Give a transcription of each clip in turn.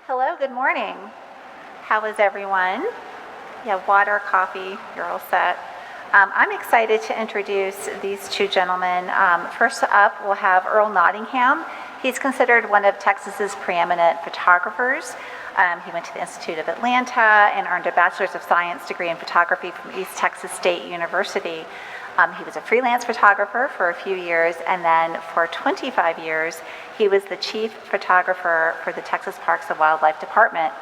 Hello, good morning. How is everyone? You have water, coffee, you're all set. I'm excited to introduce these two gentlemen. First up, we'll have Earl Nottingham. He's considered one of Texas's preeminent photographers. He went to the Institute of Atlanta and earned a Bachelor of Science degree in photography from East Texas State University. He was a freelance photographer for a few years, and then for 25 years, he was the chief photographer for the Texas Parks and Wildlife Department.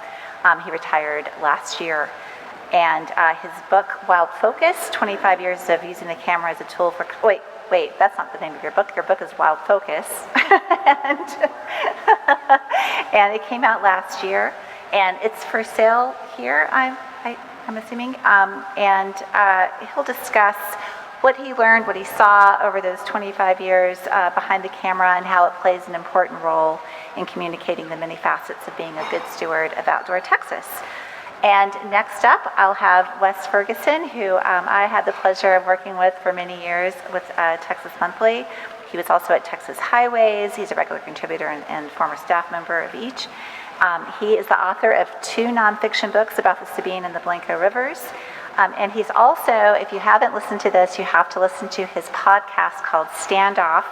He retired last year. And his book, Wild Focus, 25 Years of Using the Camera as a Tool for... Wait, that's not the name of your book. Your book is Wild Focus. and it came out last year. And it's for sale here, I'm assuming. He'll discuss what he learned, what he saw over those 25 years behind the camera, and how it plays an important role in communicating the many facets of being a good steward of outdoor Texas. And next up, I'll have Wes Ferguson, who I had the pleasure of working with for many years with Texas Monthly. He was also at Texas Highways. He's a regular contributor and former staff member of each. He is the author of 2 nonfiction books about the Sabine and the Blanco rivers. And he's also, if you haven't listened to this, you have to listen to his podcast called Standoff,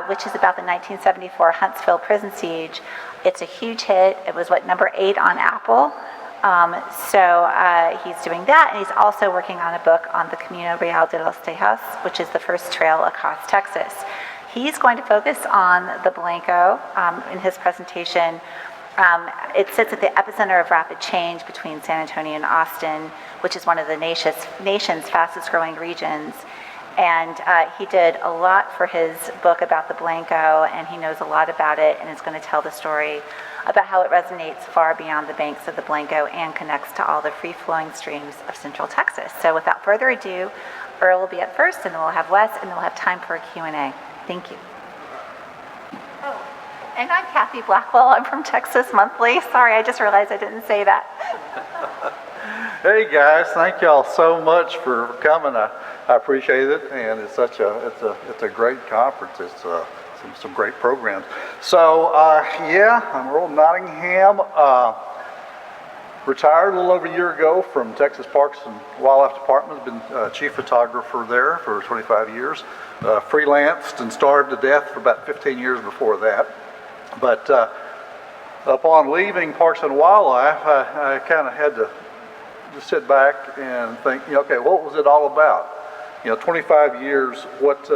which is about the 1974 Huntsville prison siege. It's a huge hit. It was, number 8 on Apple. So he's doing that, and he's also working on a book on the Camino Real de los Tejas, which is the first trail across Texas. He's going to focus on the Blanco in his presentation. It sits at the epicenter of rapid change between San Antonio and Austin, which is one of the nation's fastest growing regions. And he did a lot for his book about the Blanco, and he knows a lot about it, and is going to tell the story about how it resonates far beyond the banks of the Blanco and connects to all the free-flowing streams of Central Texas. So without further ado, Earl will be up first, and then we'll have Wes, and then we'll have time for a Q&A. Thank you. Oh, and I'm Kathy Blackwell. I'm from Texas Monthly. Sorry, I just realized I didn't say that. Hey guys, thank y'all so much for coming. I appreciate it, and it's a great conference. It's some great programs. So I'm Earl Nottingham. Retired a little over a year ago from Texas Parks and Wildlife Department. Been chief photographer there for 25 years. Freelanced and starved to death for about 15 years before that. But upon leaving Parks and Wildlife, I kind of had to just sit back and think, okay, what was it all about? 25 years, what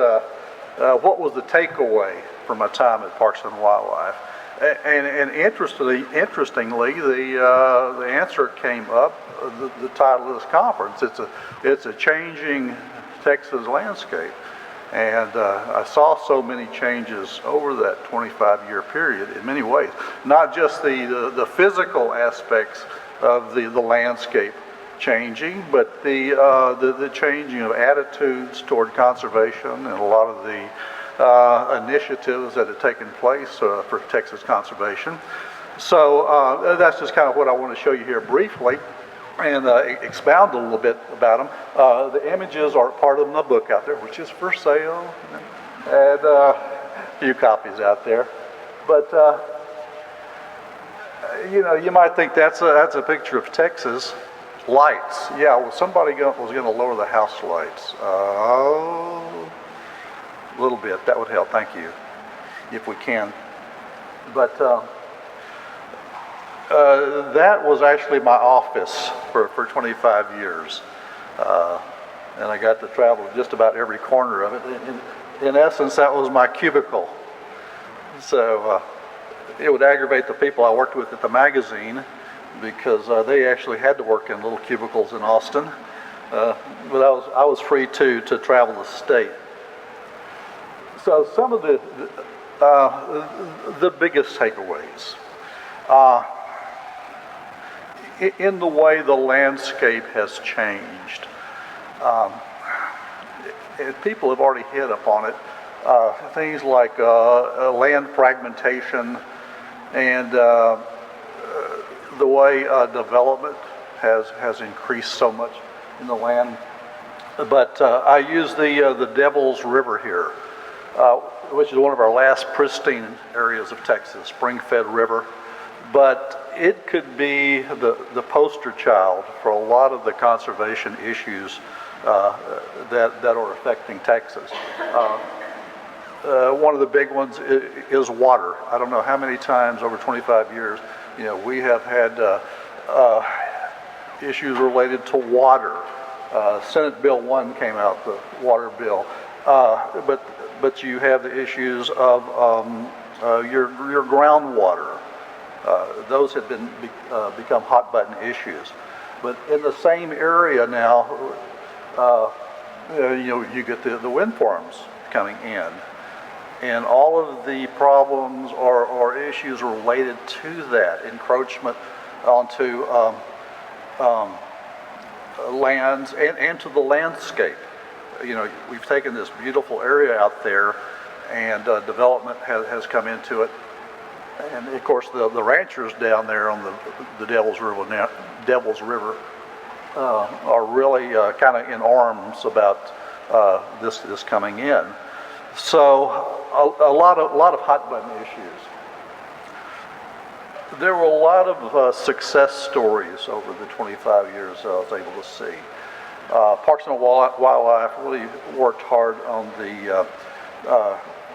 was the takeaway from my time at Parks and Wildlife? And interestingly, the answer came up, the title of this conference. It's a changing Texas landscape. And I saw so many changes over that 25-year period in many ways. Not just the physical aspects of the landscape changing, but the changing of attitudes toward conservation and a lot of the initiatives that have taken place for Texas conservation. So that's just kind of what I want to show you here briefly and expound a little bit about them. The images are part of my book out there, which is for sale, and a few copies out there. But you might think that's a picture of Texas. Lights. Yeah, well, somebody was going to lower the house lights. A little bit. That would help. Thank you, if we can. But that was actually my office for 25 years. And I got to travel just about every corner of it. In essence, that was my cubicle. So it would aggravate the people I worked with at the magazine, because they actually had to work in little cubicles in Austin, but I was free to travel the state. So some of the biggest takeaways in the way the landscape has changed, and people have already hit upon it. Things like land fragmentation and the way development has increased so much in the land. But I use the Devil's River here, which is one of our last pristine areas of Texas, spring-fed river but it could be the poster child for a lot of the conservation issues that are affecting Texas. One of the big ones is water. I don't know how many times over 25 years, we have had issues related to water. Senate Bill 1 came out, the water bill, but you have the issues of your groundwater. Those have become hot button issues. But in the same area now, you get the wind farms coming in. And all of the problems or issues related to that, encroachment onto lands and to the landscape. We've taken this beautiful area out there, and development has come into it. And of course, the ranchers down there on the Devil's River are really kind of in arms about this coming in. So a lot of hot button issues. There were a lot of success stories over the 25 years that I was able to see. Parks and Wildlife really worked hard on the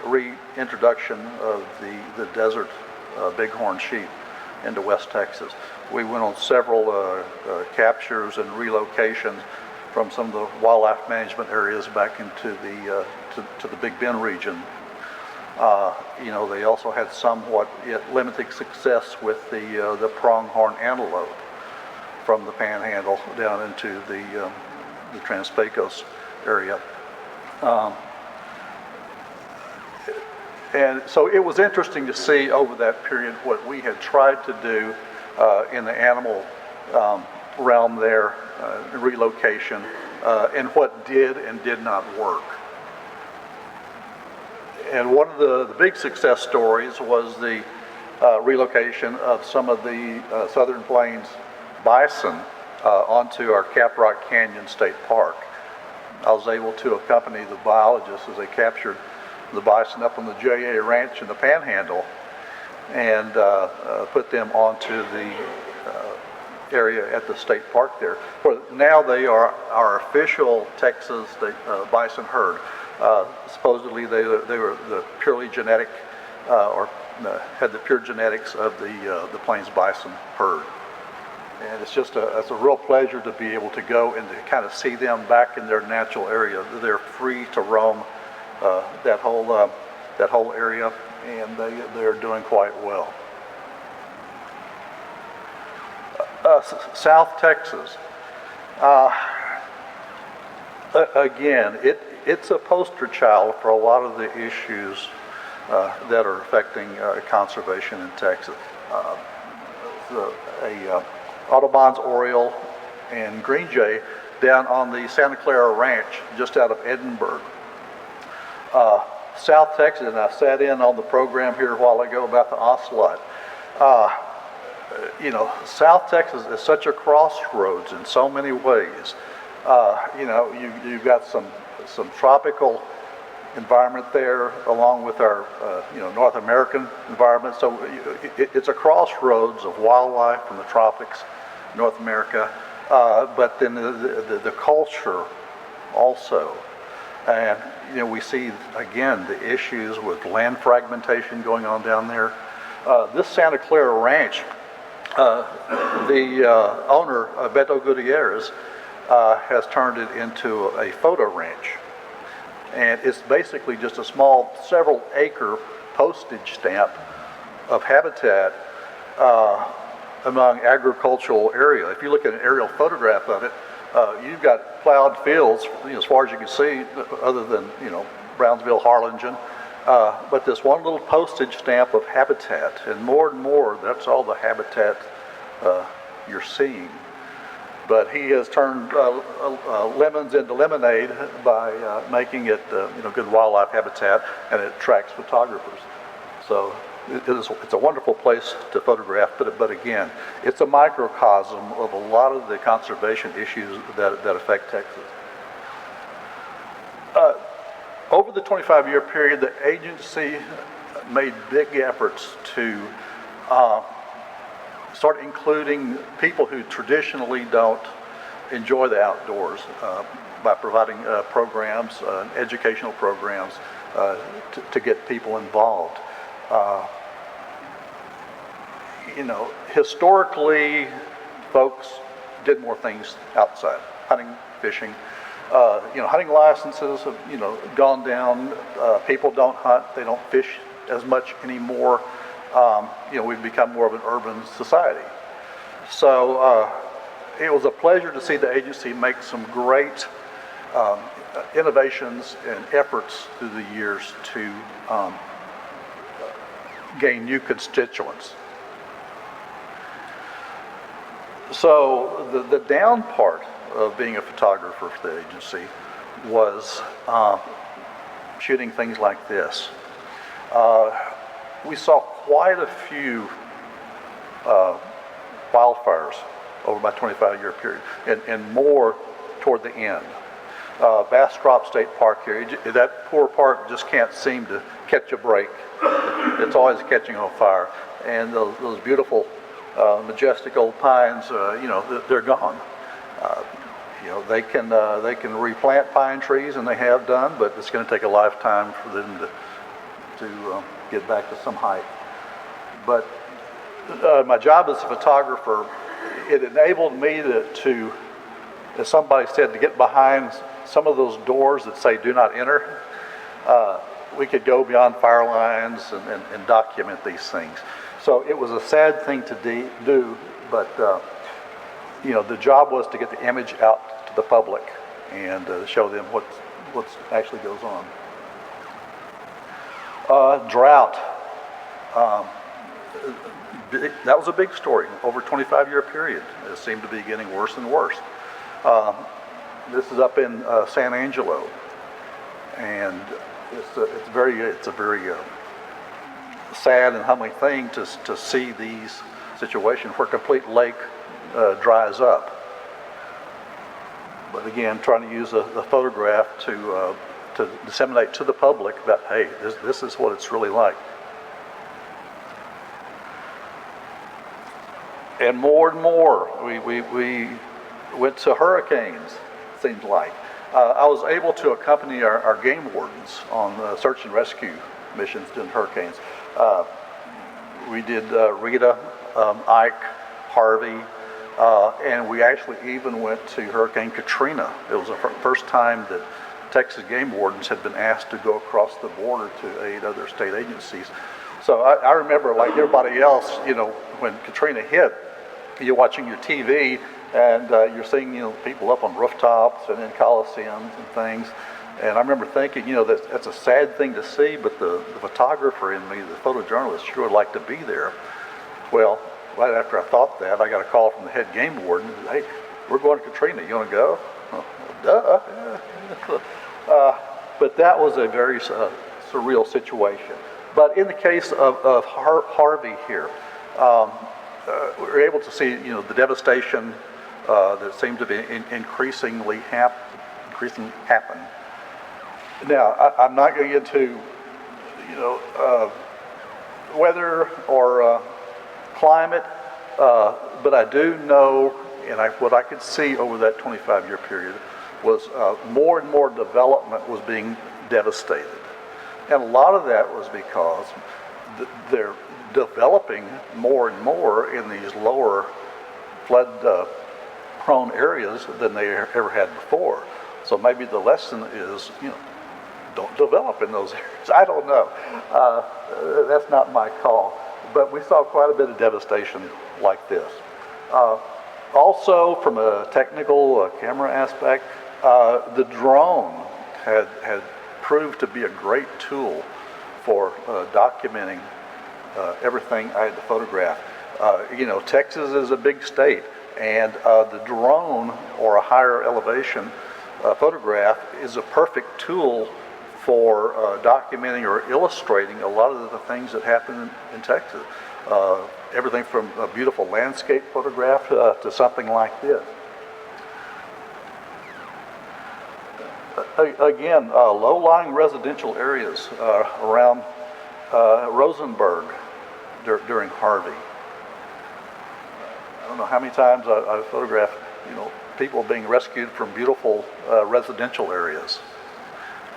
reintroduction of the desert bighorn sheep into West Texas. We went on several captures and relocations from some of the wildlife management areas back into the Big Bend region. They also had somewhat limited success with the pronghorn antelope from the Panhandle down into the Trans-Pecos area. And so it was interesting to see over that period what we had tried to do in the animal realm there, relocation, and what did and did not work. And one of the big success stories was the relocation of some of the Southern Plains bison onto our Caprock Canyon State Park. I was able to accompany the biologists as they captured the bison up on the JA Ranch in the Panhandle and put them onto the area at the state park there. Now they are our official Texas state bison herd. Supposedly they were the purely genetic or had the pure genetics of the Plains bison herd. And it's a real pleasure to be able to go and to kind of see them back in their natural area. They're free to roam that whole area, and they're doing quite well. South Texas, again, it's a poster child for a lot of the issues that are affecting conservation in Texas. Audubon's Oriole and Green Jay down on the Santa Clara Ranch just out of Edinburgh. South Texas, and I sat in on the program here a while ago about the ocelot. South Texas is such a crossroads in so many ways. You've got some tropical environment there along with our North American environment. So it's a crossroads of wildlife from the tropics, North America, but then the culture also. And we see again the issues with land fragmentation going on down there. This Santa Clara Ranch, the owner, Beto Gutierrez, has turned it into a photo ranch. And it's basically just a small, several acre postage stamp of habitat among agricultural area. If you look at an aerial photograph of it, you've got plowed fields as far as you can see, other than Brownsville, Harlingen. But this one little postage stamp of habitat, and more, that's all the habitat you're seeing. But he has turned lemons into lemonade by making it good wildlife habitat, and it attracts photographers. So it's a wonderful place to photograph, but again, it's a microcosm of a lot of the conservation issues that affect Texas. Over the 25-year period, the agency made big efforts to start including people who traditionally don't enjoy the outdoors by providing programs, educational programs to get people involved. Historically, folks did more things outside, hunting, fishing. Hunting licenses have, gone down. People don't hunt, they don't fish as much anymore. We've become more of an urban society. So it was a pleasure to see the agency make some great innovations and efforts through the years to gain new constituents. So the down part of being a photographer for the agency was shooting things like this. We saw quite a few wildfires over my 25-year period, and more toward the end. Bastrop State Park here, that poor park just can't seem to catch a break. It's always catching on fire. And those beautiful, majestic old pines, they're gone. They can replant pine trees, and they have done, but it's going to take a lifetime for them to get back to some height. But my job as a photographer, it enabled me to, as somebody said, to get behind some of those doors that say "Do not enter." We could go beyond fire lines and document these things. So it was a sad thing to do, but the job was to get the image out to the public and show them what actually goes on. Drought. That was a big story over a 25-year period. It seemed to be getting worse and worse. This is up in San Angelo, and it's a very sad and humbling thing to see these situations where a complete lake dries up. But again, trying to use the photograph to disseminate to the public that, hey, this is what it's really like. And more, we went to hurricanes, seems like. I was able to accompany our game wardens on search and rescue missions during hurricanes. We did Rita, Ike, Harvey, and we actually even went to Hurricane Katrina. It was the first time that Texas game wardens had been asked to go across the border to aid other state agencies. So I remember, like everybody else, when Katrina hit, you're watching your TV and you're seeing, people up on rooftops and in coliseums and things. And I remember thinking, that's a sad thing to see, but the photographer in me, the photojournalist, sure would like to be there. Well, right after I thought that, I got a call from the head game warden. Hey, we're going to Katrina. You want to go? Duh. But that was a very surreal situation. But in the case of Harvey here, we were able to see, the devastation that seemed to be increasingly happen. Now, I'm not going to get into, weather or climate, but I do know, and what I could see over that 25-year period was more and more development was being devastated. And a lot of that was because they're developing more and more in these lower flood-prone areas than they ever had before. So maybe the lesson is, don't develop in those areas. I don't know. That's not my call. But we saw quite a bit of devastation like this. Also, from a technical camera aspect, the drone had proved to be a great tool for documenting everything I had to photograph. Texas is a big state, and the drone or a higher elevation photograph is a perfect tool for documenting or illustrating a lot of the things that happen in Texas. Everything from a beautiful landscape photograph to something like this. Again, low-lying residential areas around Rosenberg during Harvey. don't know how many times I photographed, people being rescued from beautiful residential areas.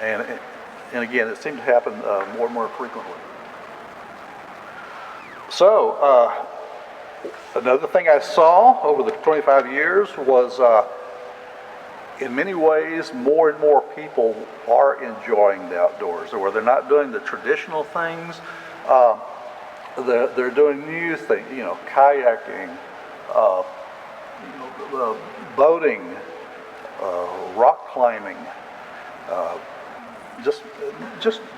And again, it seemed to happen more and more frequently. So, another thing I saw over the 25 years was, in many ways, more and more people are enjoying the outdoors, where they're not doing the traditional things. They're doing new things, kayaking, boating, rock climbing, just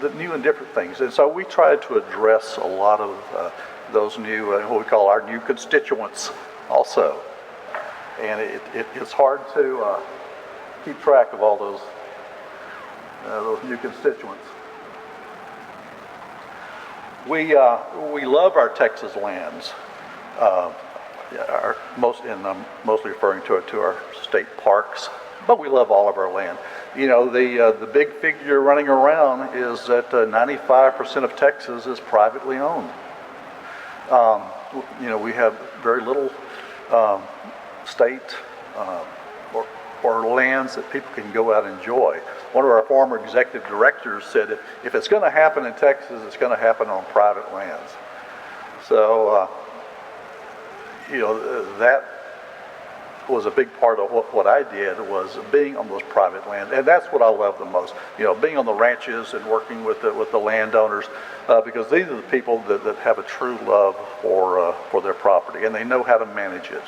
the new and different things. And so we tried to address a lot of those new, what we call our new constituents also. And it's hard to keep track of all those new constituents. We love our Texas lands. Mostly referring to our state parks, but we love all of our land. The big figure running around is that 95% of Texas is privately owned. We have very little state or lands that people can go out and enjoy. One of our former executive directors said, if it's going to happen in Texas, it's going to happen on private lands. So, that was a big part of what I did, was being on those private lands. And that's what I love the most, being on the ranches and working with the landowners, because these are the people that have a true love for their property, and they know how to manage it.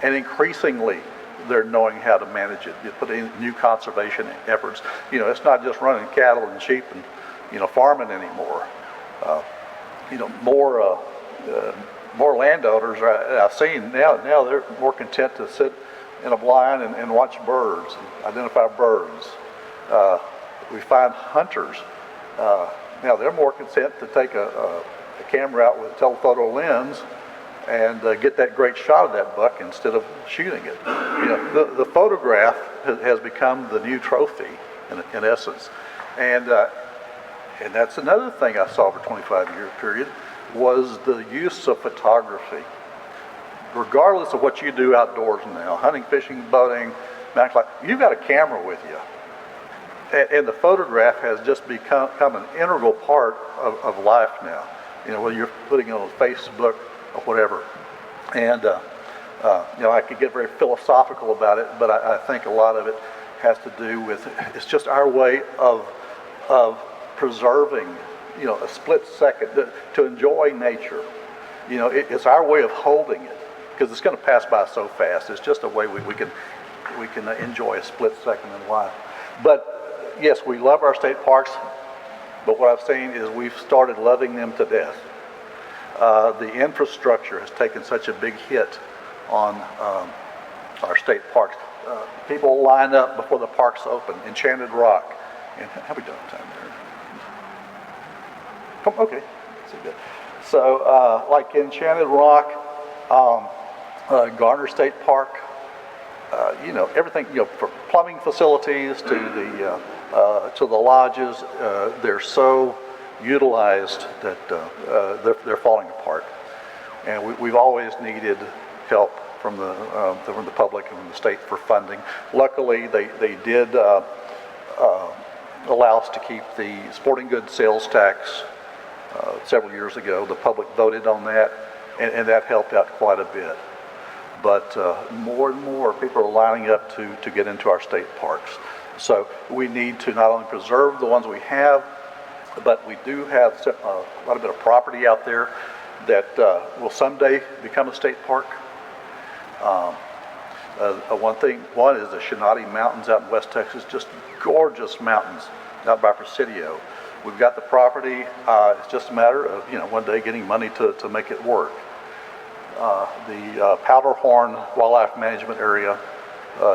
And increasingly, they're knowing how to manage it. You put in new conservation efforts. It's not just running cattle and sheep and, farming anymore. More landowners I've seen now they're more content to sit in a blind and watch birds, and identify birds. We find hunters. Now they're more content to take a camera out with a telephoto lens and get that great shot of that buck instead of shooting it. The photograph has become the new trophy in essence. And that's another thing I saw over a 25-year period, was the use of photography. Regardless of what you do outdoors now, hunting, fishing, boating, mountain climbing, you've got a camera with you. And the photograph has just become an integral part of life now. Whether you're putting it on Facebook or whatever. And, I could get very philosophical about it, but I think a lot of it has to do with, it's just our way of preserving, a split second to enjoy nature. It's our way of holding it, because it's going to pass by so fast. It's just a way we can enjoy a split second in life. But yes, we love our state parks, but what I've seen is we've started loving them to death. The infrastructure has taken such a big hit on our state parks. People line up before the parks open. Enchanted Rock. And how we done time there? Okay, that's good. So, like Enchanted Rock, Garner State Park, everything, from plumbing facilities to the lodges, they're so utilized that they're falling apart. And we've always needed help from the public and from the state for funding. Luckily, they did allow us to keep the sporting goods sales tax several years ago. The public voted on that, and that helped out quite a bit. But more and more people are lining up to get into our state parks. So we need to not only preserve the ones we have, but we do have quite a bit of property out there that will someday become a state park. One is the Shinati Mountains out in West Texas, just gorgeous mountains out by Presidio. We've got the property. It's just a matter of one day getting money to make it work. The Powderhorn Wildlife Management Area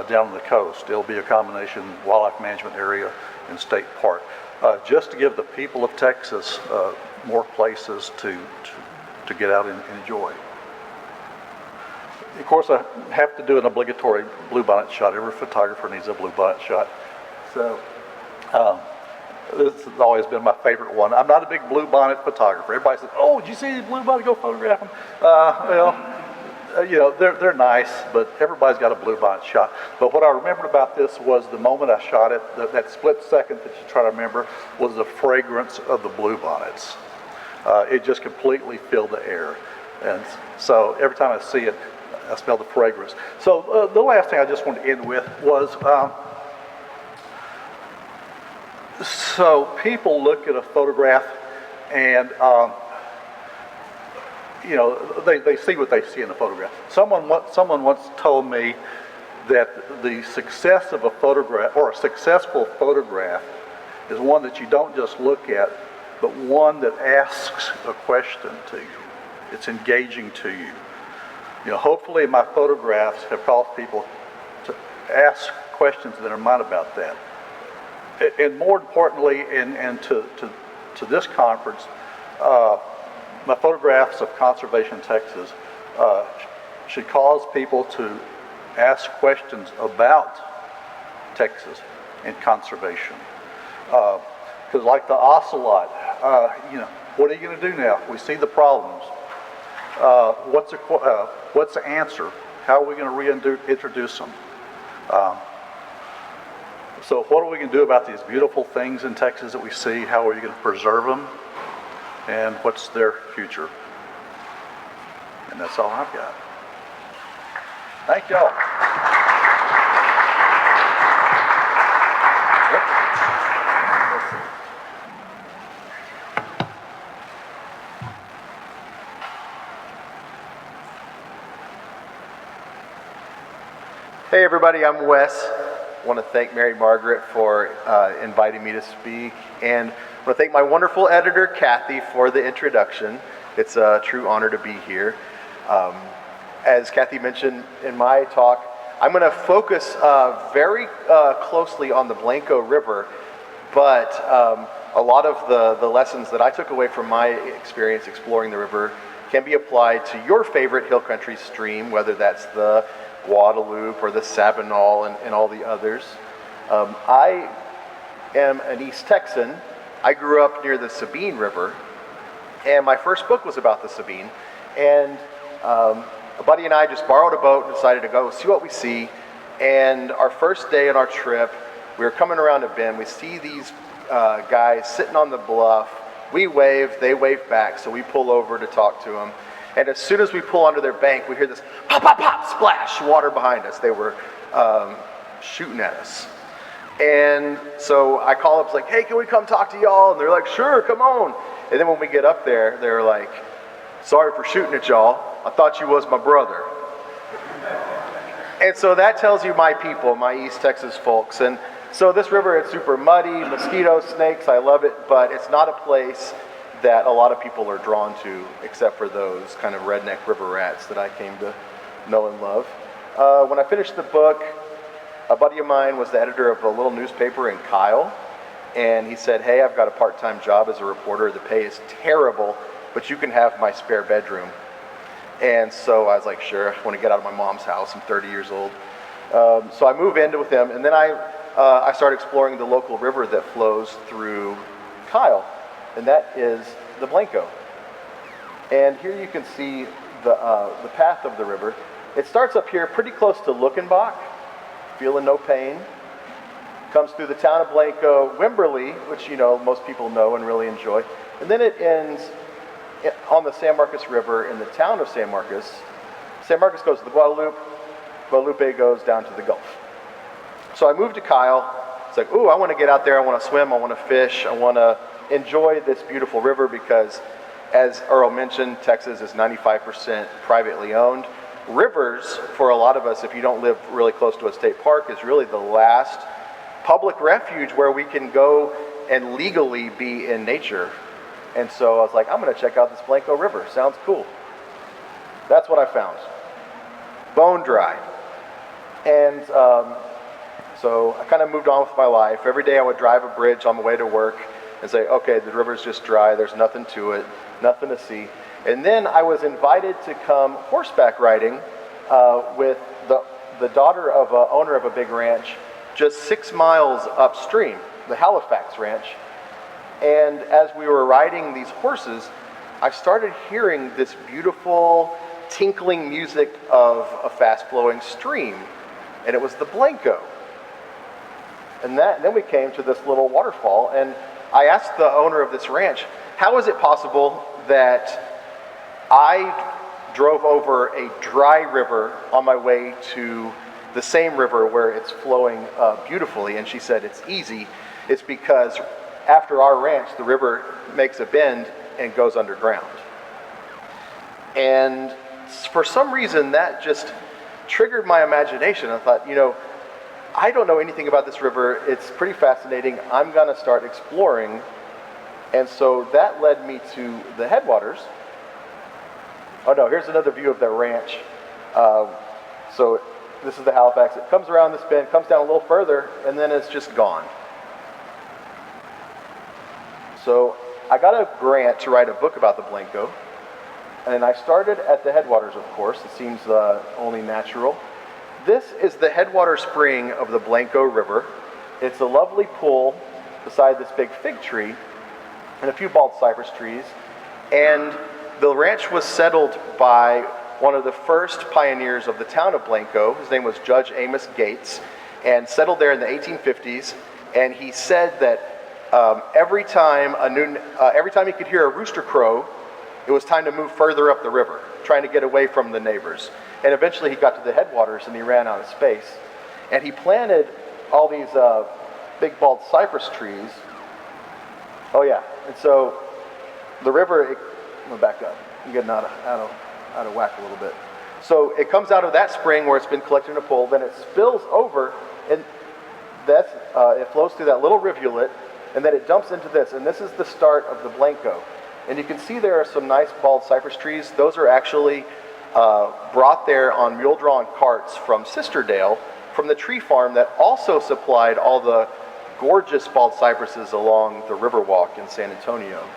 down on the coast. It'll be a combination wildlife management area and state park, just to give the people of Texas more places to get out and enjoy. Of course, I have to do an obligatory bluebonnet shot. Every photographer needs a bluebonnet shot. So this has always been my favorite one. I'm not a big bluebonnet photographer. Everybody says, "Oh, did you see the bluebonnet? Go photograph them." they're nice, but everybody's got a bluebonnet shot. But what I remembered about this was the moment I shot it, that split second that you try to remember, was the fragrance of the bluebonnets. It just completely filled the air. And so every time I see it, I smell the fragrance. So the last thing I just wanted to end with was, so people look at a photograph and, they see what they see in the photograph. Someone once told me that the success of a photograph, or a successful photograph, is one that you don't just look at, but one that asks a question to you. It's engaging to you. Hopefully my photographs have caused people to ask questions in their mind about that. And more importantly, and to this conference, my photographs of conservation Texas should cause people to ask questions about Texas and conservation. Because like the ocelot, what are you going to do now? We see the problems. What's the answer? How are we going to reintroduce them? So what are we going to do about these beautiful things in Texas that we see? How are you going to preserve them? And what's their future? And that's all I've got. Thank y'all. Hey everybody, I'm Wes. I want to thank Mary Margaret for inviting me to speak, and I want to thank my wonderful editor, Kathy, for the introduction. It's a true honor to be here. As Kathy mentioned in my talk, I'm going to focus very closely on the Blanco River, but a lot of the lessons that I took away from my experience exploring the river can be applied to your favorite hill country stream, whether that's the Guadalupe or the Sabinal and all the others. I am an East Texan. I grew up near the Sabine River, and my first book was about the Sabine. And a buddy and I just borrowed a boat and decided to go see what we see. And our first day on our trip, we were coming around a bend. We see these guys sitting on the bluff. We wave, they wave back, so we pull over to talk to them. And as soon as we pull onto their bank, we hear this pop, pop, pop, splash, water behind us. They were shooting at us. And so I call up, like, hey, can we come talk to y'all? And they're like, sure, come on. And then when we get up there, they're like, sorry for shooting at y'all. I thought you was my brother. And so that tells you my people, my East Texas folks. And so this river, it's super muddy, mosquitoes, snakes, I love it, but it's not a place that a lot of people are drawn to, except for those kind of redneck river rats that I came to know and love. When I finished the book, a buddy of mine was the editor of a little newspaper in Kyle, and he said, hey, I've got a part-time job as a reporter. The pay is terrible, but you can have my spare bedroom. And so I was like, sure, I want to get out of my mom's house. I'm 30 years old. So I move in with him, and then I started exploring the local river that flows through Kyle, and that is the Blanco. And here you can see the path of the river. It starts up here pretty close to Luckenbach, feeling no pain. Comes through the town of Blanco, Wimberley, which most people know and really enjoy. And then it ends on the San Marcos River in the town of San Marcos. San Marcos goes to the Guadalupe. Guadalupe goes down to the Gulf. So I moved to Kyle. It's like, ooh, I want to get out there. I want to swim. I want to fish. I want to enjoy this beautiful river because, as Earl mentioned, Texas is 95% privately owned. Rivers, for a lot of us, if you don't live really close to a state park, is really the last public refuge where we can go and legally be in nature. And so I was like, I'm going to check out this Blanco River. Sounds cool. That's what I found. Bone dry. And so I kind of moved on with my life. Every day I would drive a bridge on the way to work and say, okay, the river's just dry. There's nothing to it, nothing to see. And then I was invited to come horseback riding with the daughter of an owner of a big ranch just 6 miles upstream, the Halifax Ranch. And as we were riding these horses, I started hearing this beautiful tinkling music of a fast-flowing stream, and it was the Blanco. And then we came to this little waterfall, and I asked the owner of this ranch, how is it possible that I drove over a dry river on my way to the same river where it's flowing beautifully? And she said, it's easy. It's because after our ranch, the river makes a bend and goes underground. And for some reason, that just triggered my imagination. I thought, I don't know anything about this river. It's pretty fascinating. I'm going to start exploring. And so that led me to the headwaters. Oh no, here's another view of the ranch. So this is the Halifax. It comes around this bend, comes down a little further, and then it's just gone. So I got a grant to write a book about the Blanco. And I started at the headwaters, of course. It seems only natural. This is the headwater spring of the Blanco River. It's a lovely pool beside this big fig tree and a few bald cypress trees. And the ranch was settled by one of the first pioneers of the town of Blanco. His name was Judge Amos Gates, and settled there in the 1850s. And he said that every time he could hear a rooster crow, it was time to move further up the river, trying to get away from the neighbors. And eventually he got to the headwaters and he ran out of space. And he planted all these big bald cypress trees. Oh yeah, and so the river, I'm gonna back up. I'm getting out of whack a little bit. So it comes out of that spring where it's been collected in a pool, then it spills over, and it flows through that little rivulet, and then it dumps into this. And this is the start of the Blanco. And you can see there are some nice bald cypress trees. Those are actually brought there on mule-drawn carts from Sisterdale, from the tree farm that also supplied all the gorgeous bald cypresses along the Riverwalk in San Antonio.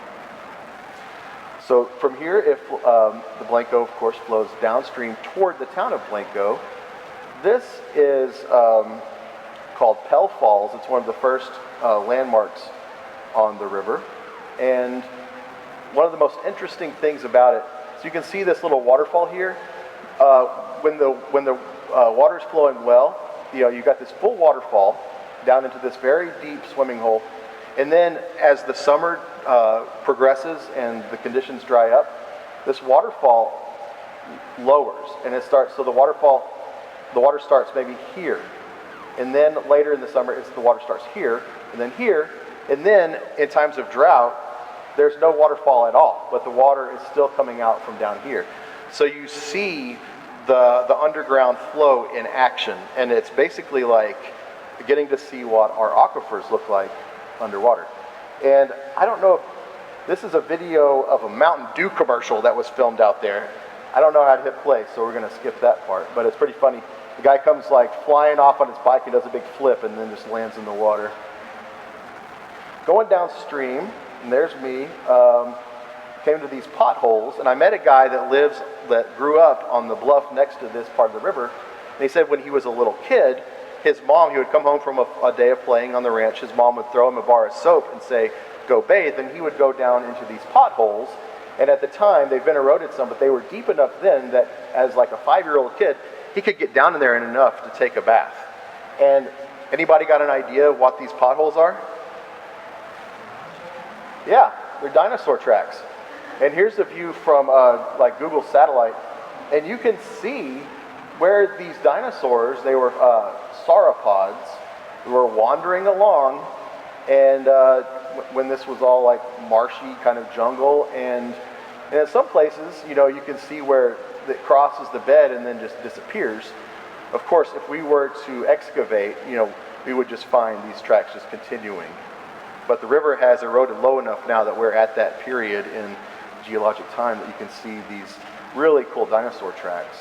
So from here, the Blanco, of course, flows downstream toward the town of Blanco. This is called Pell Falls. It's one of the first landmarks on the river. And one of the most interesting things about it, so you can see this little waterfall here. When the water's flowing well, you got this full waterfall down into this very deep swimming hole. And then as the summer progresses and the conditions dry up, this waterfall lowers, and it starts. So the water starts maybe here, and then later in the summer, the water starts here, and then in times of drought, there's no waterfall at all, but the water is still coming out from down here. So you see the underground flow in action, and it's basically like getting to see what our aquifers look like underwater. And I don't know if this is a video of a Mountain Dew commercial that was filmed out there. I don't know how to hit play, so we're going to skip that part, but it's pretty funny. The guy comes like flying off on his bike and does a big flip and then just lands in the water. Going downstream, and there's me, came to these potholes, and I met a guy that grew up on the bluff next to this part of the river. And he said when he was a little kid, his mom, he would come home from a day of playing on the ranch, his mom would throw him a bar of soap and say, go bathe, and he would go down into these potholes. And at the time, they've been eroded some, but they were deep enough then that as like a 5-year-old kid, he could get down in there and enough to take a bath. And anybody got an idea what these potholes are? Yeah, they're dinosaur tracks. And here's a view from like Google satellite, and you can see where these dinosaurs, they were sauropods, were wandering along, and when this was all like marshy kind of jungle, and in some places, you can see where it crosses the bed and then just disappears. Of course, if we were to excavate, we would just find these tracks just continuing. But the river has eroded low enough now that we're at that period in geologic time that you can see these really cool dinosaur tracks.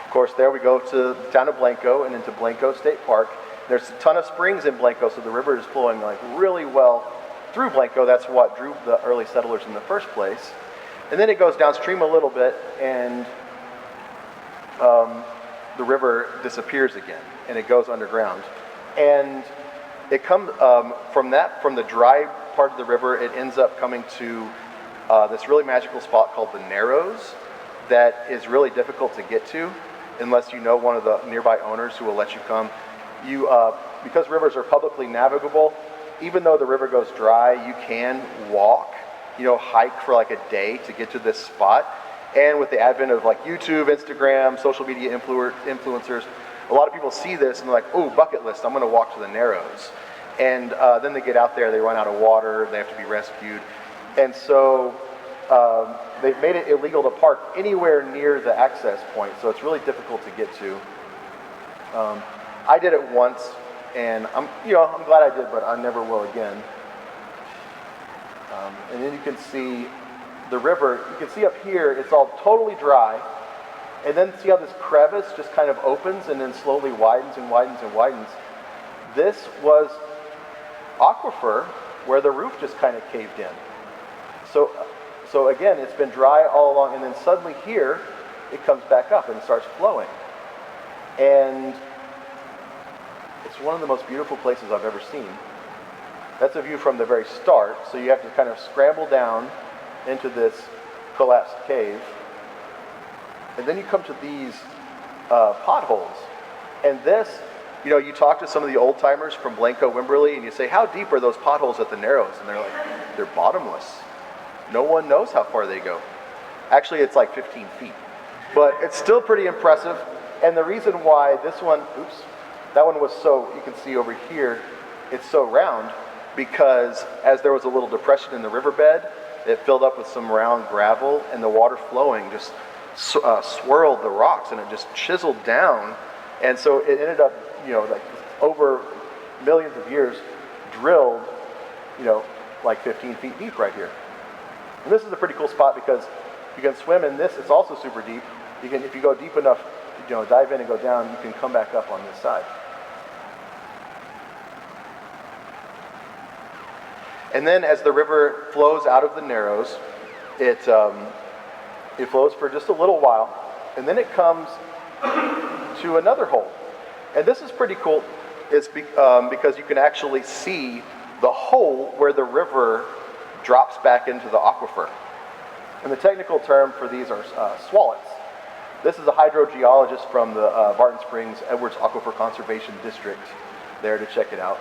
Of course, there we go to the town of Blanco and into Blanco State Park. There's a ton of springs in Blanco, so the river is flowing like really well through Blanco. That's what drew the early settlers in the first place. And then it goes downstream a little bit, and the river disappears again, and it goes underground. And it comes from the dry part of the river, it ends up coming to this really magical spot called the Narrows that is really difficult to get to unless you know one of the nearby owners who will let you come. Because rivers are publicly navigable, even though the river goes dry, you can walk, hike for like a day to get to this spot. And with the advent of like YouTube, Instagram, social media influencers, a lot of people see this and they're like, oh, bucket list, I'm gonna walk to the Narrows. And then they get out there, they run out of water, they have to be rescued. And so they've made it illegal to park anywhere near the access point, so it's really difficult to get to. I did it once, and I'm glad I did, but I never will again. And then you can see the river. You can see up here, it's all totally dry, and then see how this crevice just kind of opens and then slowly widens and widens and widens. This was aquifer where the roof just kind of caved in. So again, it's been dry all along, and then suddenly here, it comes back up and it starts flowing. And it's one of the most beautiful places I've ever seen. That's a view from the very start, so you have to kind of scramble down into this collapsed cave. And then you come to these potholes. And this, you talk to some of the old timers from Blanco, Wimberley, and you say, how deep are those potholes at the Narrows? And they're like, they're bottomless. No one knows how far they go. Actually, it's like 15 feet. But it's still pretty impressive. And the reason why this one, that one was so, you can see over here, it's so round, because as there was a little depression in the riverbed, it filled up with some round gravel, and the water flowing just swirled the rocks, and it just chiseled down. And so it ended up, like over millions of years, drilled, like 15 feet deep right here. And this is a pretty cool spot because you can swim in this. It's also super deep. You can, if you go deep enough, dive in and go down, you can come back up on this side. And then as the river flows out of the Narrows, it flows for just a little while, and then it comes to another hole. And this is pretty cool. It's because you can actually see the hole where the river drops back into the aquifer. And the technical term for these are swallets. This is a hydrogeologist from the Barton Springs Edwards Aquifer Conservation District there to check it out.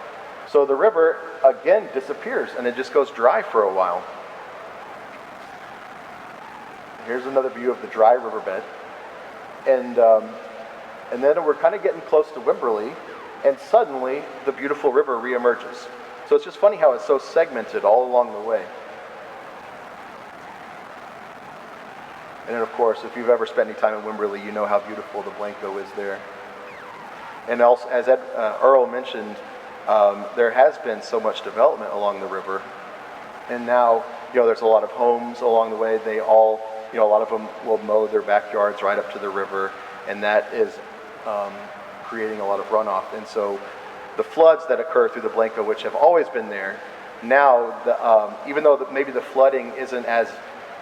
So the river, again, disappears, and it just goes dry for a while. Here's another view of the dry riverbed. And then we're kind of getting close to Wimberley, and suddenly the beautiful river reemerges. So it's just funny how it's so segmented all along the way. And then, of course, if you've ever spent any time in Wimberley, you know how beautiful the Blanco is there. And also, as Earl mentioned, there has been so much development along the river. And now, there's a lot of homes along the way. They all, a lot of them will mow their backyards right up to the river, and that is creating a lot of runoff. And so the floods that occur through the Blanco, which have always been there, now, even though maybe the flooding isn't as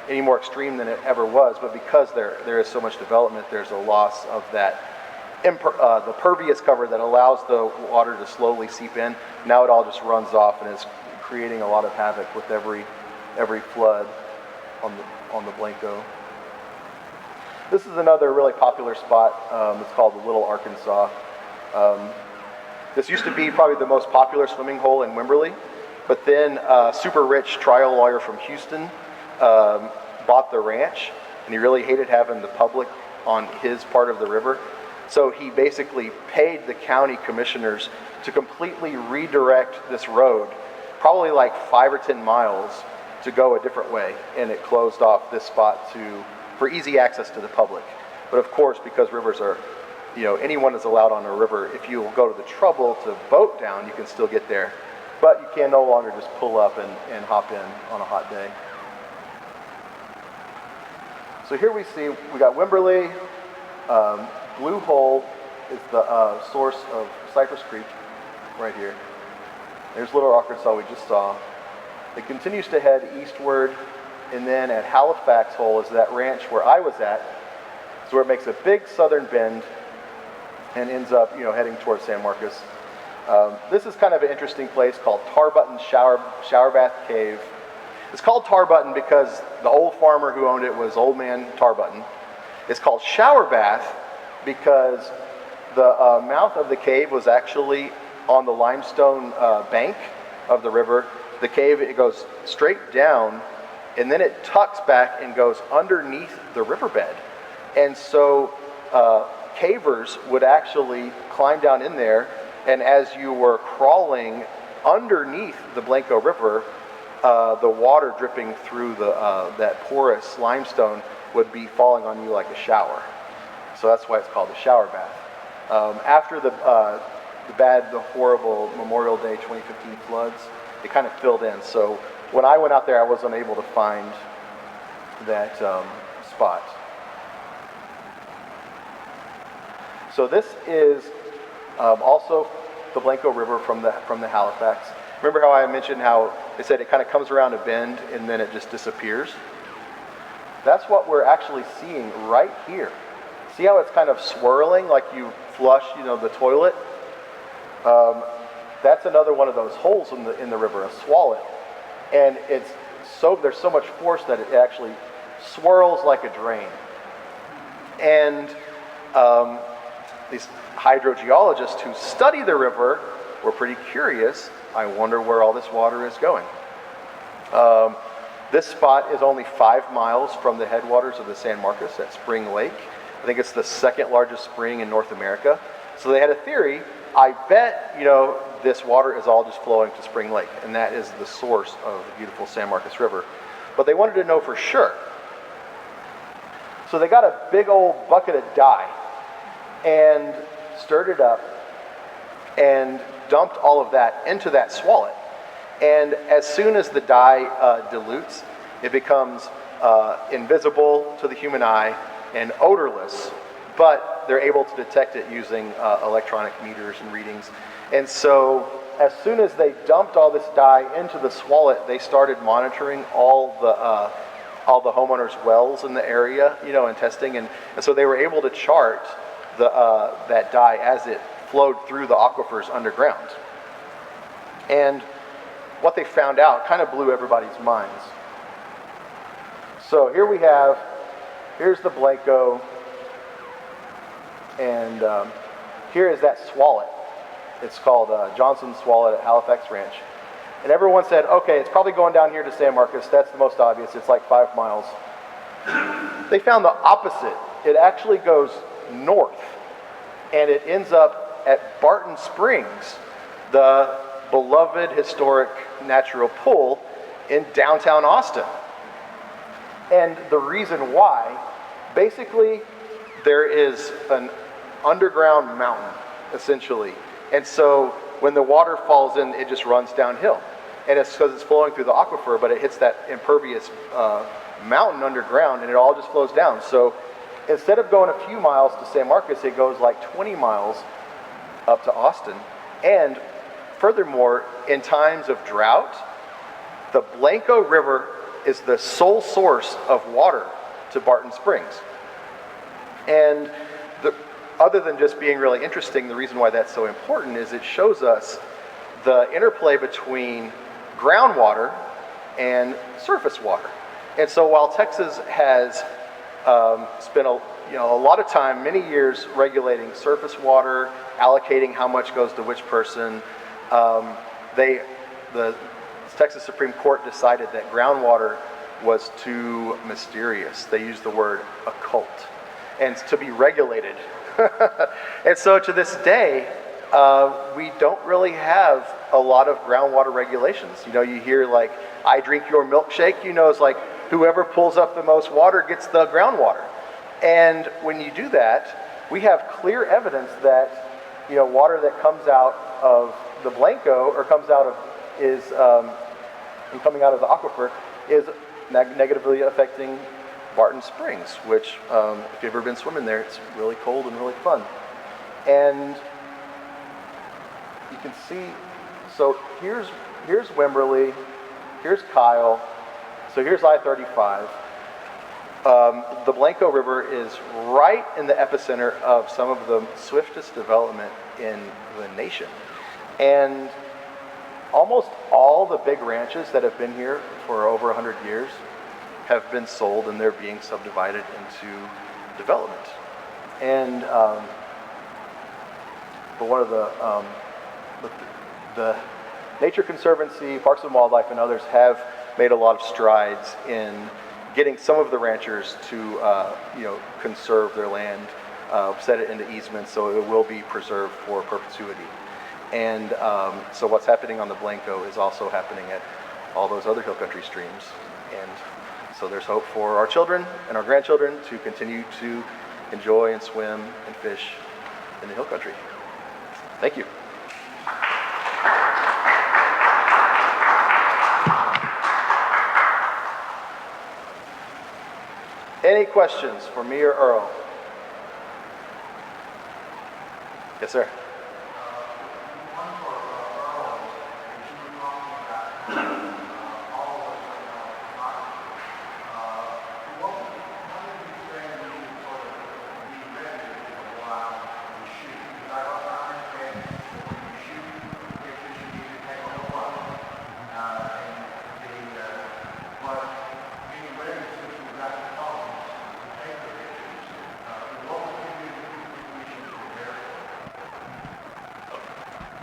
any more extreme than it ever was, but because there is so much development, there's a loss of that the pervious cover that allows the water to slowly seep in. Now it all just runs off, and it's creating a lot of havoc with every flood on the Blanco. This is another really popular spot. It's called the Little Arkansas. This used to be probably the most popular swimming hole in Wimberley, but then a super rich trial lawyer from Houston bought the ranch, and he really hated having the public on his part of the river. So he basically paid the county commissioners to completely redirect this road, probably like 5 or 10 miles, to go a different way, and it closed off this spot for easy access to the public. But of course, because rivers are, anyone is allowed on a river. If you will go to the trouble to boat down, you can still get there. But you can no longer just pull up and hop in on a hot day. So here we see, we got Wimberley. Blue Hole is the source of Cypress Creek right here. There's Little Arkansas we just saw. It continues to head eastward, and then at Halifax Hole is that ranch where I was at. It's where it makes a big southern bend and ends up, heading towards San Marcos. This is kind of an interesting place called Tarbutton Shower Bath Cave. It's called Tarbutton because the old farmer who owned it was Old Man Tarbutton. It's called Shower Bath because the mouth of the cave was actually on the limestone bank of the river. The cave, it goes straight down, and then it tucks back and goes underneath the riverbed. And so cavers would actually climb down in there, and as you were crawling underneath the Blanco River, the water dripping through that porous limestone would be falling on you like a shower. So that's why it's called the shower bath. After the horrible Memorial Day 2015 floods, it kind of filled in. So when I went out there, I was unable to find that spot. So this is also the Blanco River from the Halifax. Remember how I mentioned how they said it kind of comes around a bend and then it just disappears? That's what we're actually seeing right here. See how it's kind of swirling like you flush, the toilet? That's another one of those holes in the river, a swallet. And there's so much force that it actually swirls like a drain. And these hydrogeologists who study the river were pretty curious. I wonder where all this water is going. This spot is only 5 miles from the headwaters of the San Marcos at Spring Lake. I think it's the second largest spring in North America. So they had a theory. I bet, this water is all just flowing to Spring Lake, and that is the source of the beautiful San Marcos River. But they wanted to know for sure. So they got a big old bucket of dye and stirred it up and dumped all of that into that swallet. And as soon as the dye dilutes, it becomes invisible to the human eye and odorless, but they're able to detect it using electronic meters and readings. And so as soon as they dumped all this dye into the swallet, they started monitoring all the homeowners' wells in the area, and testing. And so they were able to chart that dye as it flowed through the aquifers underground. And what they found out kind of blew everybody's minds. So here's the Blanco, and here is that swallet. It's called Johnson's Swallet at Halifax Ranch. And everyone said, okay, it's probably going down here to San Marcos. That's the most obvious. It's like 5 miles. They found the opposite. It actually goes north, and it ends up at Barton Springs, the beloved historic natural pool in downtown Austin. And the reason why, basically, there is an underground mountain, essentially. And so when the water falls in, it just runs downhill. And it's because it's flowing through the aquifer, but it hits that impervious mountain underground, and it all just flows down. So instead of going a few miles to San Marcos, it goes like 20 miles up to Austin. And furthermore, in times of drought, the Blanco River is the sole source of water to Barton Springs. And other than just being really interesting, the reason why that's so important is it shows us the interplay between groundwater and surface water. And so while Texas has spent a lot of time, many years, regulating surface water, allocating how much goes to which person, the Texas Supreme Court decided that groundwater was too mysterious. They used the word occult, and to be regulated. And so to this day, we don't really have a lot of groundwater regulations. You hear like, I drink your milkshake, it's like whoever pulls up the most water gets the groundwater. And when you do that, we have clear evidence that, water that comes out of the Blanco or coming out of the aquifer is negatively affecting Barton Springs, which, if you've ever been swimming there, it's really cold and really fun. And you can see, so here's Wimberley, here's Kyle, so here's I-35. The Blanco River is right in the epicenter of some of the swiftest development in the nation. And almost all the big ranches that have been here for over 100 years have been sold, and they're being subdivided into development. And but one of the Nature Conservancy, Parks and Wildlife, and others have made a lot of strides in getting some of the ranchers to conserve their land, set it into easements so it will be preserved for perpetuity. And so what's happening on the Blanco is also happening at all those other hill country streams. And so there's hope for our children and our grandchildren to continue to enjoy and swim and fish in the hill country. Thank you. Any questions for me or Earl? Yes, sir.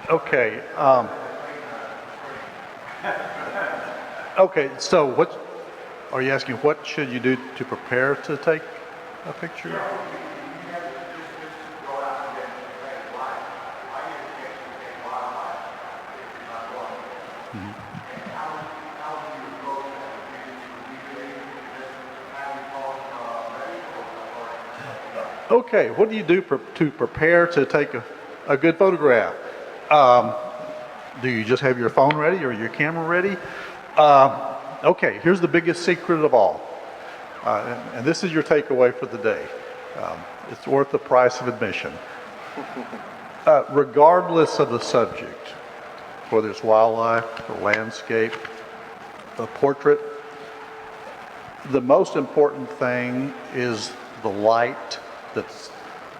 Okay. Okay. So, what are you asking? What should you do to prepare to take a picture? Okay. What do you do to prepare to take a good photograph? Do you just have your phone ready or your camera ready? Okay, here's the biggest secret of all. And this is your takeaway for the day. It's worth the price of admission. Regardless of the subject, whether it's wildlife, or landscape, a portrait, the most important thing is the light that's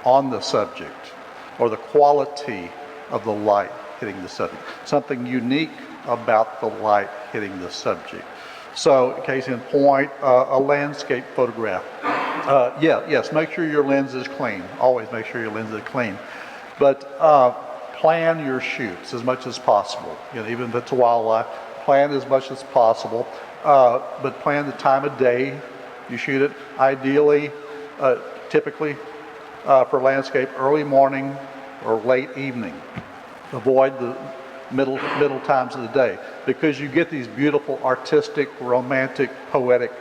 on the subject, or the quality of the light hitting the subject. Something unique about the light hitting the subject. So, case in point, a landscape photograph. Yes, make sure your lens is clean. Always make sure your lens is clean. But plan your shoots as much as possible. Even if it's wildlife, plan as much as possible. But plan the time of day you shoot it. Ideally, typically, for landscape, early morning or late evening. Avoid the middle times of the day, because you get these beautiful artistic, romantic, poetic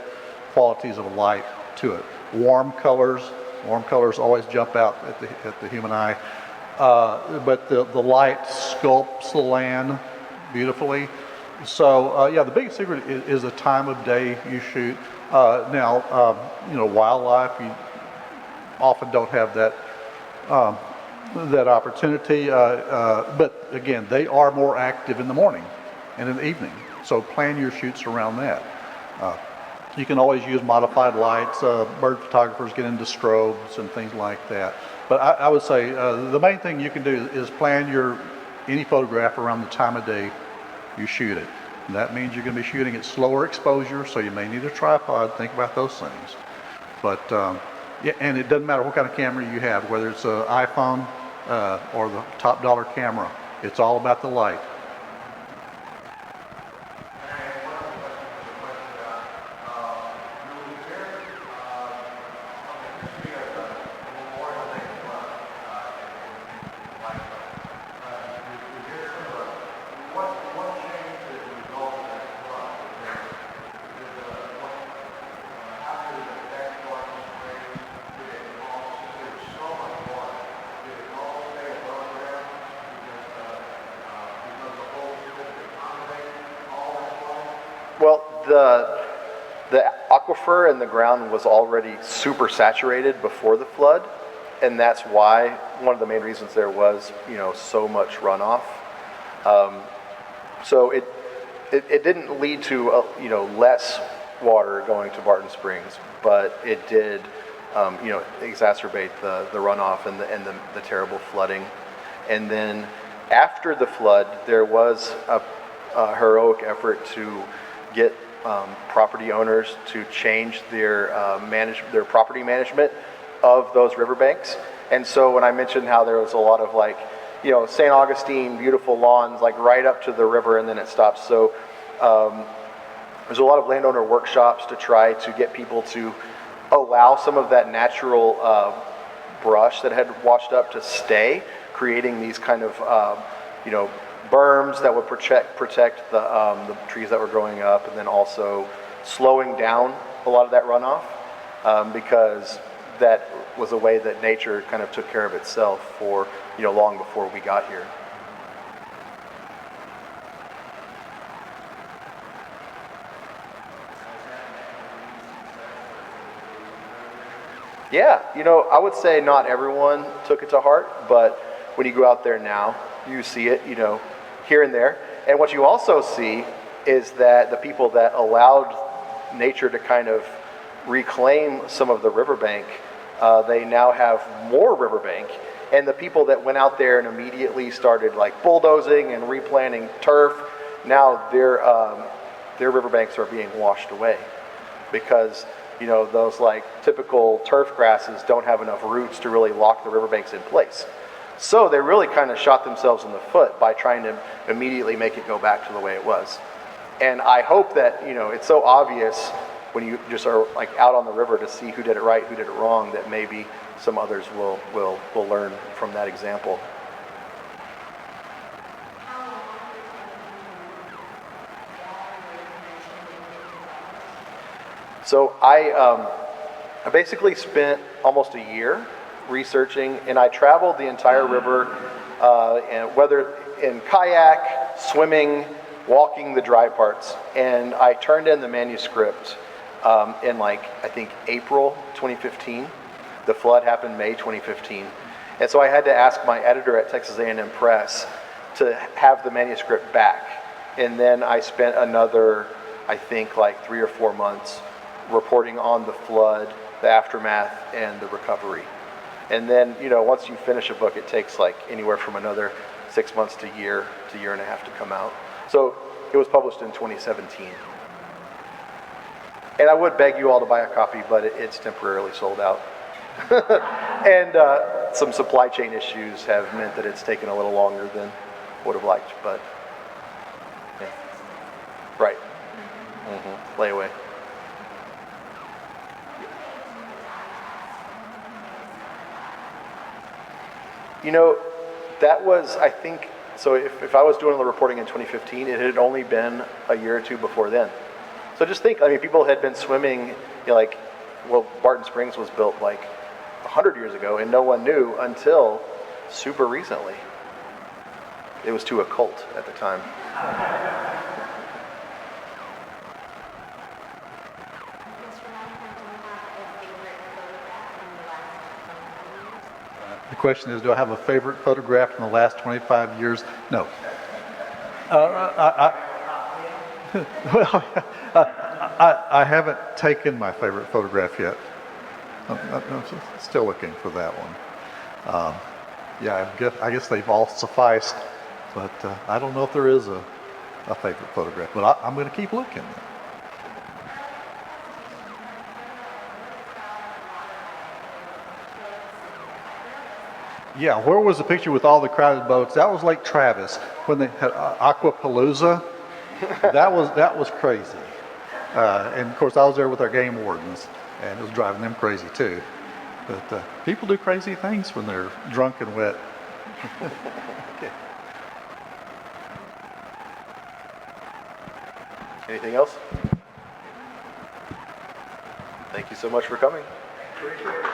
qualities of light to it. Warm colors always jump out at the human eye, but the light sculpts the land beautifully. So the biggest secret is the time of day you shoot. Wildlife, you often don't have that opportunity, but again, they are more active in the morning and in the evening, so plan your shoots around that. You can always use modified lights. Bird photographers get into strobes and things like that, but I would say the main thing you can do is plan any photograph around the time of day you shoot it. And that means you're going to be shooting at slower exposure, so you may need a tripod. Think about those things. But and it doesn't matter what kind of camera you have, whether it's an iPhone or the top dollar camera. It's all about the light. Well, the aquifer in the ground was already super saturated before the flood, and that's why one of the main reasons there was, so much runoff. So it didn't lead to less water going to Barton Springs, but it did exacerbate the runoff and the terrible flooding. And then after the flood, there was heroic effort to get property owners to change their their property management of those riverbanks. And so when I mentioned how there was a lot of like, you know, St. Augustine, beautiful lawns, like right up to the river and then it stops. So there's a lot of landowner workshops to try to get people to allow some of that natural brush that had washed up to stay, creating these kind of, you know, berms that would protect the trees that were growing up, and then also slowing down a lot of that runoff, because that was a way that nature kind of took care of itself for, you know, long before we got here. Yeah, you know, I would say not everyone took it to heart, but when you go out there now, you see it, you know, here and there. And what you also see is that the people that allowed nature to kind of reclaim some of the riverbank, they now have more riverbank. And the people that went out there and immediately started like bulldozing and replanting turf, now their riverbanks are being washed away because, you know, those like typical turf grasses don't have enough roots to really lock the riverbanks in place. So they really kind of shot themselves in the foot by trying to immediately make it go back to the way it was. And I hope that, you know, it's so obvious when you just are like out on the river to see who did it right, who did it wrong, that maybe some others will learn from that example. So I basically spent almost a year researching, and I traveled the entire river, and whether in kayak, swimming, walking the dry parts, and I turned in the manuscript in like, I think April 2015. The flood happened May 2015. And so I had to ask my editor at Texas A&M Press to have the manuscript back. And then I spent another, I think like 3 or 4 months reporting on the flood, the aftermath, and the recovery. And then, you know, once you finish a book, it takes like anywhere from another 6 months to year and a half to come out. So it was published in 2017. And I would beg you all to buy a copy, but it's temporarily sold out. And some supply chain issues have meant that it's taken a little longer than would have liked, but yeah. Right. Mm-hmm. Layaway. You know, that was, I think, so if I was doing the reporting in 2015, it had only been a year or two before then. So just think, I mean, people had been swimming, you know, like, well, Barton Springs was built like 100 years ago, and no one knew until super recently. It was too occult at the time. The question is, do I have a favorite photograph in the last 25 years? No. I haven't taken my favorite photograph yet. I'm still looking for that one. Yeah, I guess they've all sufficed, but I don't know if there is a favorite photograph, but I'm going to keep looking. Yeah, where was the picture with all the crowded boats? That was Lake Travis when they had Aquapalooza. That was crazy. And of course, I was there with our game wardens, and it was driving them crazy too. But people do crazy things when they're drunk and wet. Okay. Anything else? Thank you so much for coming. Appreciate it.